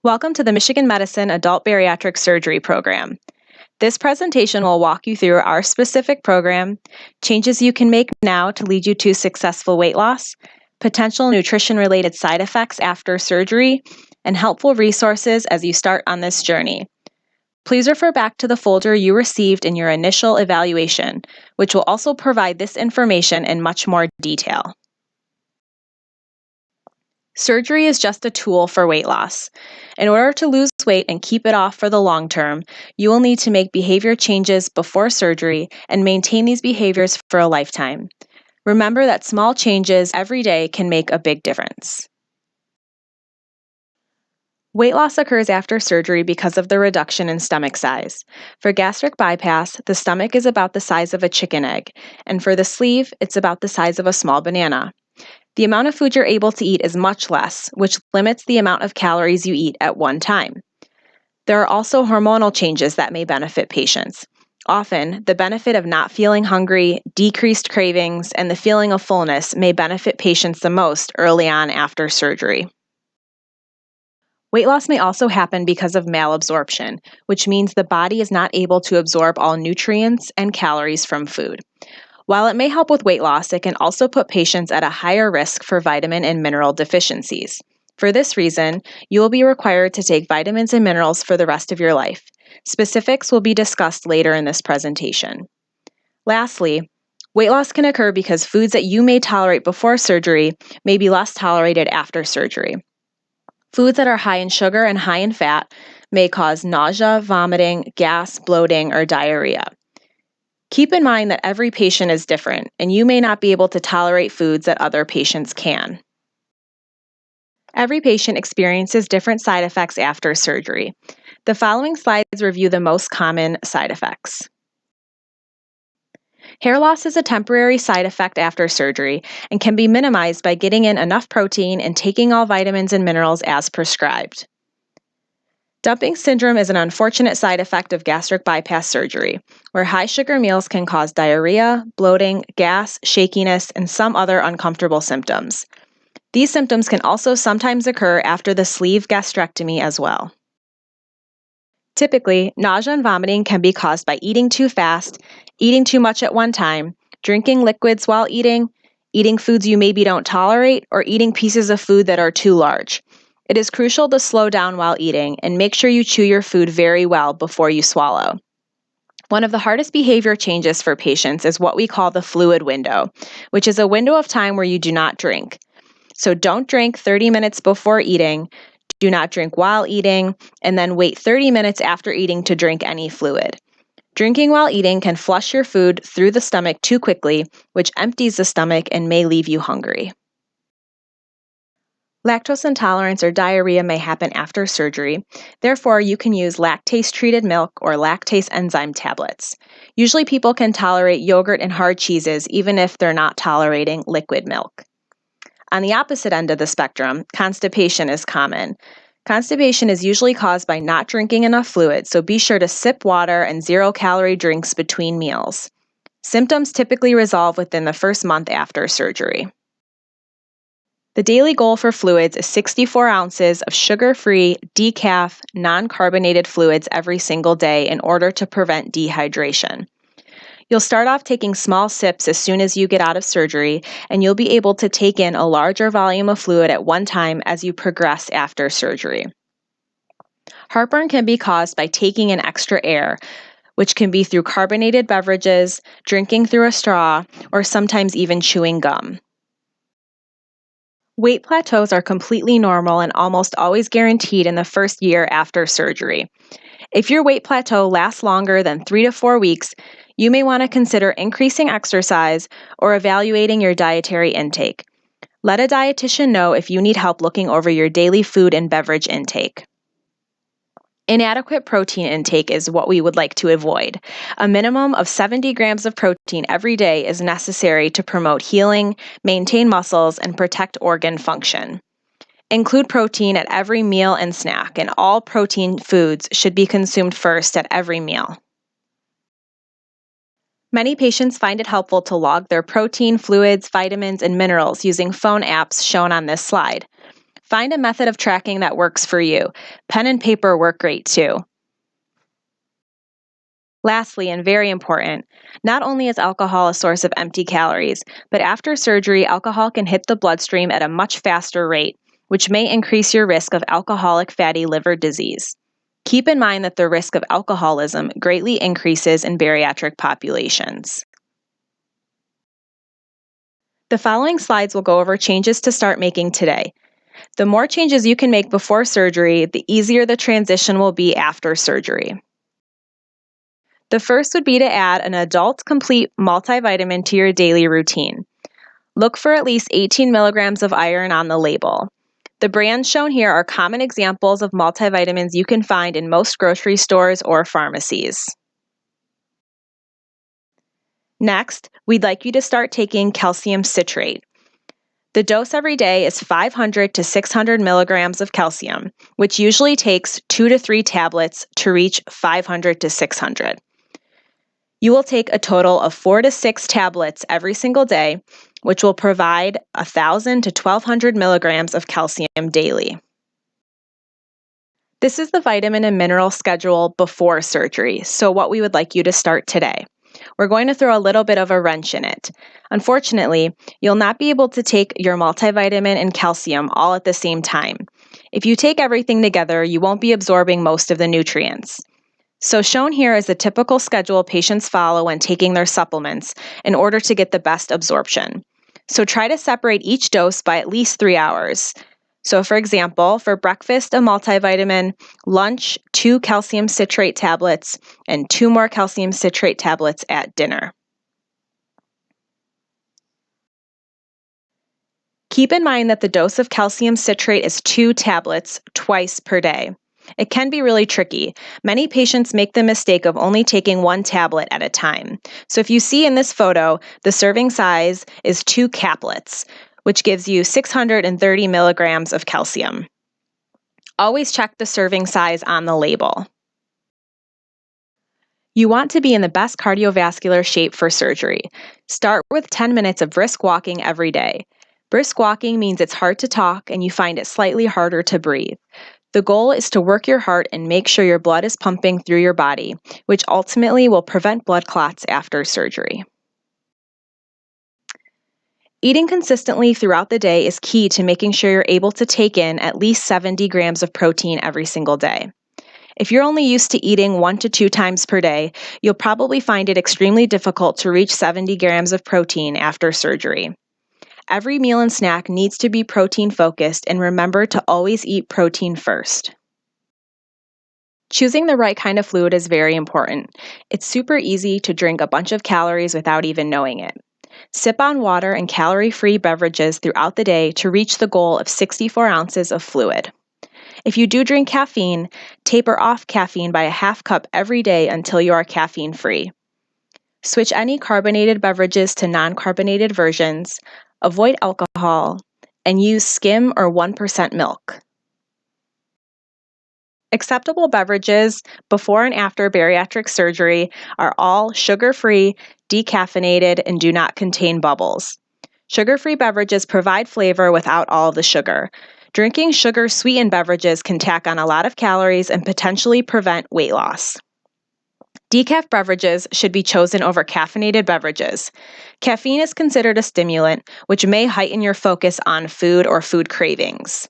Welcome to the Michigan Medicine Adult Bariatric Surgery Program. This presentation will walk you through our specific program, changes you can make now to lead you to successful weight loss, potential nutrition-related side effects after surgery, and helpful resources as you start on this journey. Please refer back to the folder you received in your initial evaluation, which will also provide this information in much more detail. Surgery is just a tool for weight loss. In order to lose weight and keep it off for the long term, you will need to make behavior changes before surgery and maintain these behaviors for a lifetime. Remember that small changes every day can make a big difference. Weight loss occurs after surgery because of the reduction in stomach size. For gastric bypass, the stomach is about the size of a chicken egg, and for the sleeve, it's about the size of a small banana. The amount of food you're able to eat is much less, which limits the amount of calories you eat at one time. There are also hormonal changes that may benefit patients. Often, the benefit of not feeling hungry, decreased cravings, and the feeling of fullness may benefit patients the most early on after surgery. Weight loss may also happen because of malabsorption, which means the body is not able to absorb all nutrients and calories from food. While it may help with weight loss, it can also put patients at a higher risk for vitamin and mineral deficiencies. For this reason, you will be required to take vitamins and minerals for the rest of your life. Specifics will be discussed later in this presentation. Lastly, weight loss can occur because foods that you may tolerate before surgery may be less tolerated after surgery. Foods that are high in sugar and high in fat may cause nausea, vomiting, gas, bloating, or diarrhea. Keep in mind that every patient is different, and you may not be able to tolerate foods that other patients can. Every patient experiences different side effects after surgery. The following slides review the most common side effects. Hair loss is a temporary side effect after surgery and can be minimized by getting in enough protein and taking all vitamins and minerals as prescribed. Dumping syndrome is an unfortunate side effect of gastric bypass surgery, where high sugar meals can cause diarrhea, bloating, gas, shakiness, and some other uncomfortable symptoms. These symptoms can also sometimes occur after the sleeve gastrectomy as well. Typically, nausea and vomiting can be caused by eating too fast, eating too much at one time, drinking liquids while eating foods you maybe don't tolerate, or eating pieces of food that are too large. It is crucial to slow down while eating and make sure you chew your food very well before you swallow. One of the hardest behavior changes for patients is what we call the fluid window, which is a window of time where you do not drink. So don't drink 30 minutes before eating, do not drink while eating, and then wait 30 minutes after eating to drink any fluid. Drinking while eating can flush your food through the stomach too quickly, which empties the stomach and may leave you hungry. Lactose intolerance or diarrhea may happen after surgery. Therefore, you can use lactase-treated milk or lactase enzyme tablets. Usually people can tolerate yogurt and hard cheeses even if they're not tolerating liquid milk. On the opposite end of the spectrum, constipation is common. Constipation is usually caused by not drinking enough fluid, so be sure to sip water and zero-calorie drinks between meals. Symptoms typically resolve within the first month after surgery. The daily goal for fluids is 64 ounces of sugar-free, decaf, non-carbonated fluids every single day in order to prevent dehydration. You'll start off taking small sips as soon as you get out of surgery, and you'll be able to take in a larger volume of fluid at one time as you progress after surgery. Heartburn can be caused by taking in extra air, which can be through carbonated beverages, drinking through a straw, or sometimes even chewing gum. Weight plateaus are completely normal and almost always guaranteed in the first year after surgery. If your weight plateau lasts longer than 3 to 4 weeks, you may want to consider increasing exercise or evaluating your dietary intake. Let a dietitian know if you need help looking over your daily food and beverage intake. Inadequate protein intake is what we would like to avoid. A minimum of 70 grams of protein every day is necessary to promote healing, maintain muscles, and protect organ function. Include protein at every meal and snack, and all protein foods should be consumed first at every meal. Many patients find it helpful to log their protein, fluids, vitamins, and minerals using phone apps shown on this slide. Find a method of tracking that works for you. Pen and paper work great too. Lastly, and very important, not only is alcohol a source of empty calories, but after surgery, alcohol can hit the bloodstream at a much faster rate, which may increase your risk of alcoholic fatty liver disease. Keep in mind that the risk of alcoholism greatly increases in bariatric populations. The following slides will go over changes to start making today. The more changes you can make before surgery, the easier the transition will be after surgery. The first would be to add an adult complete multivitamin to your daily routine. Look for at least 18 milligrams of iron on the label. The brands shown here are common examples of multivitamins you can find in most grocery stores or pharmacies. Next, we'd like you to start taking calcium citrate. The dose every day is 500 to 600 milligrams of calcium, which usually takes 2 to 3 tablets to reach 500 to 600. You will take a total of 4 to 6 tablets every single day, which will provide 1,000 to 1,200 milligrams of calcium daily. This is the vitamin and mineral schedule before surgery, so what we would like you to start today. We're going to throw a little bit of a wrench in it. Unfortunately, you'll not be able to take your multivitamin and calcium all at the same time. If you take everything together, you won't be absorbing most of the nutrients. So shown here is the typical schedule patients follow when taking their supplements in order to get the best absorption. So try to separate each dose by at least 3 hours. So for example, for breakfast, a multivitamin, lunch, 2 calcium citrate tablets, and 2 more calcium citrate tablets at dinner. Keep in mind that the dose of calcium citrate is 2 tablets twice per day. It can be really tricky. Many patients make the mistake of only taking 1 tablet at a time. So if you see in this photo, the serving size is 2 caplets, which gives you 630 milligrams of calcium. Always check the serving size on the label. You want to be in the best cardiovascular shape for surgery. Start with 10 minutes of brisk walking every day. Brisk walking means it's hard to talk and you find it slightly harder to breathe. The goal is to work your heart and make sure your blood is pumping through your body, which ultimately will prevent blood clots after surgery. Eating consistently throughout the day is key to making sure you're able to take in at least 70 grams of protein every single day. If you're only used to eating 1 to 2 times per day, you'll probably find it extremely difficult to reach 70 grams of protein after surgery. Every meal and snack needs to be protein focused, and remember to always eat protein first. Choosing the right kind of fluid is very important. It's super easy to drink a bunch of calories without even knowing it. Sip on water and calorie-free beverages throughout the day to reach the goal of 64 ounces of fluid. If you do drink caffeine, taper off caffeine by a half cup every day until you are caffeine-free. Switch any carbonated beverages to non-carbonated versions, avoid alcohol, and use skim or 1% milk. Acceptable beverages before and after bariatric surgery are all sugar-free, decaffeinated, and do not contain bubbles. Sugar-free beverages provide flavor without all of the sugar. Drinking sugar-sweetened beverages can tack on a lot of calories and potentially prevent weight loss. Decaf beverages should be chosen over caffeinated beverages. Caffeine is considered a stimulant, which may heighten your focus on food or food cravings.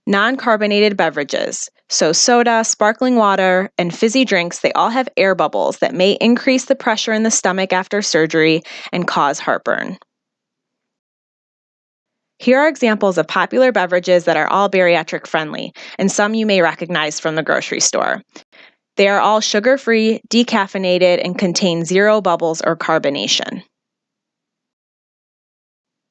Non-carbonated beverages, so soda, sparkling water, and fizzy drinks, they all have air bubbles that may increase the pressure in the stomach after surgery and cause heartburn. Here are examples of popular beverages that are all bariatric friendly, and some you may recognize from the grocery store. They are all sugar-free, decaffeinated, and contain 0 bubbles or carbonation.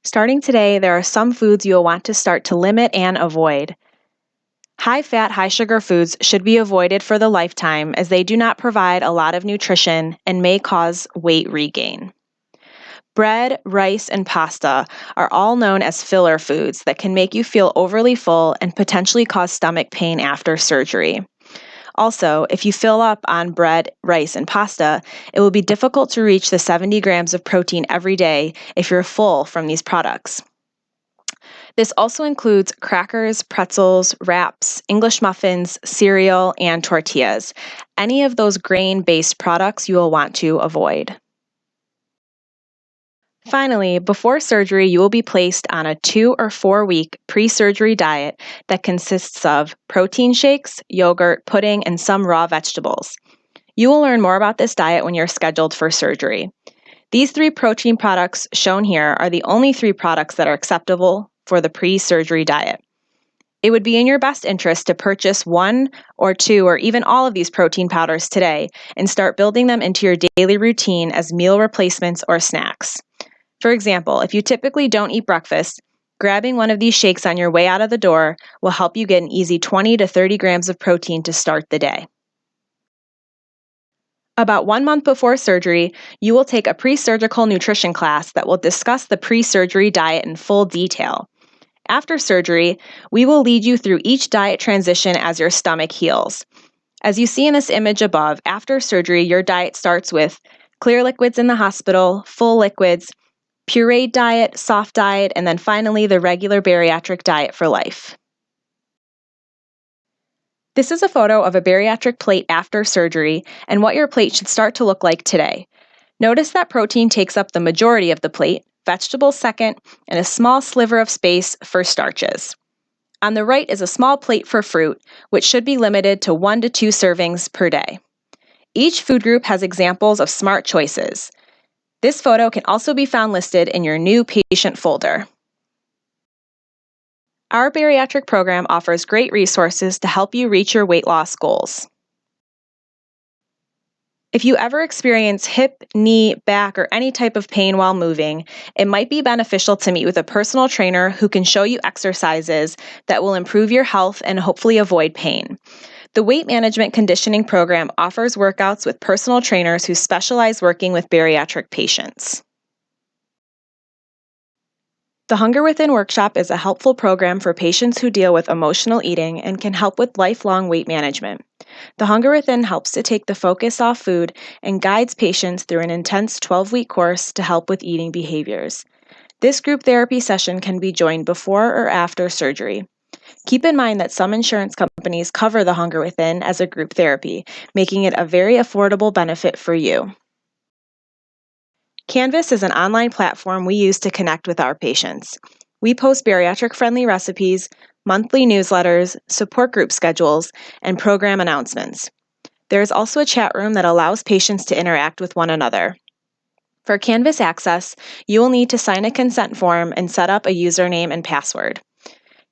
Starting today, there are some foods you will want to start to limit and avoid. High-fat, high-sugar foods should be avoided for the lifetime as they do not provide a lot of nutrition and may cause weight regain. Bread, rice, and pasta are all known as filler foods that can make you feel overly full and potentially cause stomach pain after surgery. Also, if you fill up on bread, rice, and pasta, it will be difficult to reach the 70 grams of protein every day if you're full from these products. This also includes crackers, pretzels, wraps, English muffins, cereal, and tortillas. Any of those grain-based products you will want to avoid. Finally, before surgery, you will be placed on a 2 or 4 week pre-surgery diet that consists of protein shakes, yogurt, pudding, and some raw vegetables. You will learn more about this diet when you're scheduled for surgery. These 3 protein products shown here are the only 3 products that are acceptable for the pre-surgery diet. It would be in your best interest to purchase 1 or 2 or even all of these protein powders today and start building them into your daily routine as meal replacements or snacks. For example, if you typically don't eat breakfast, grabbing one of these shakes on your way out of the door will help you get an easy 20 to 30 grams of protein to start the day. About 1 month before surgery, you will take a pre-surgical nutrition class that will discuss the pre-surgery diet in full detail. After surgery, we will lead you through each diet transition as your stomach heals. As you see in this image above, after surgery, your diet starts with clear liquids in the hospital, full liquids, pureed diet, soft diet, and then finally the regular bariatric diet for life. This is a photo of a bariatric plate after surgery and what your plate should start to look like today. Notice that protein takes up the majority of the plate, vegetables second, and a small sliver of space for starches. On the right is a small plate for fruit, which should be limited to 1 to 2 servings per day. Each food group has examples of smart choices. This photo can also be found listed in your new patient folder. Our bariatric program offers great resources to help you reach your weight loss goals. If you ever experience hip, knee, back, or any type of pain while moving, it might be beneficial to meet with a personal trainer who can show you exercises that will improve your health and hopefully avoid pain. The Weight Management Conditioning Program offers workouts with personal trainers who specialize working with bariatric patients. The Hunger Within Workshop is a helpful program for patients who deal with emotional eating and can help with lifelong weight management. The Hunger Within helps to take the focus off food and guides patients through an intense 12-week course to help with eating behaviors. This group therapy session can be joined before or after surgery. Keep in mind that some insurance companies cover the Hunger Within as a group therapy, making it a very affordable benefit for you. Canvas is an online platform we use to connect with our patients. We post bariatric-friendly recipes, monthly newsletters, support group schedules, and program announcements. There is also a chat room that allows patients to interact with one another. For Canvas access, you will need to sign a consent form and set up a username and password.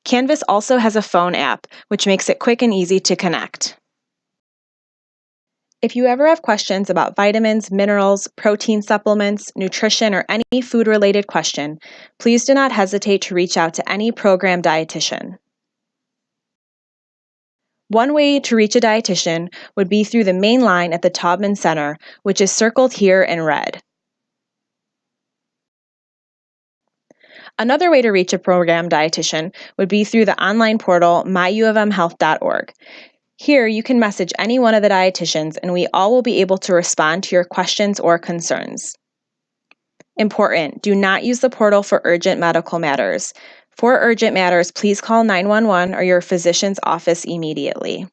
Canvas also has a phone app, which makes it quick and easy to connect. If you ever have questions about vitamins, minerals, protein supplements, nutrition, or any food-related question, please do not hesitate to reach out to any program dietitian. One way to reach a dietitian would be through the main line at the Taubman Center, which is circled here in red. Another way to reach a program dietitian would be through the online portal myufmhealth.org. Here, you can message any one of the dietitians and we all will be able to respond to your questions or concerns. Important, do not use the portal for urgent medical matters. For urgent matters, please call 911 or your physician's office immediately.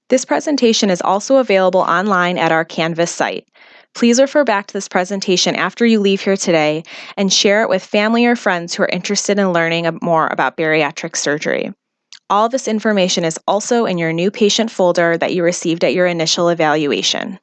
This presentation is also available online at our Canvas site. Please refer back to this presentation after you leave here today and share it with family or friends who are interested in learning more about bariatric surgery. All this information is also in your new patient folder that you received at your initial evaluation.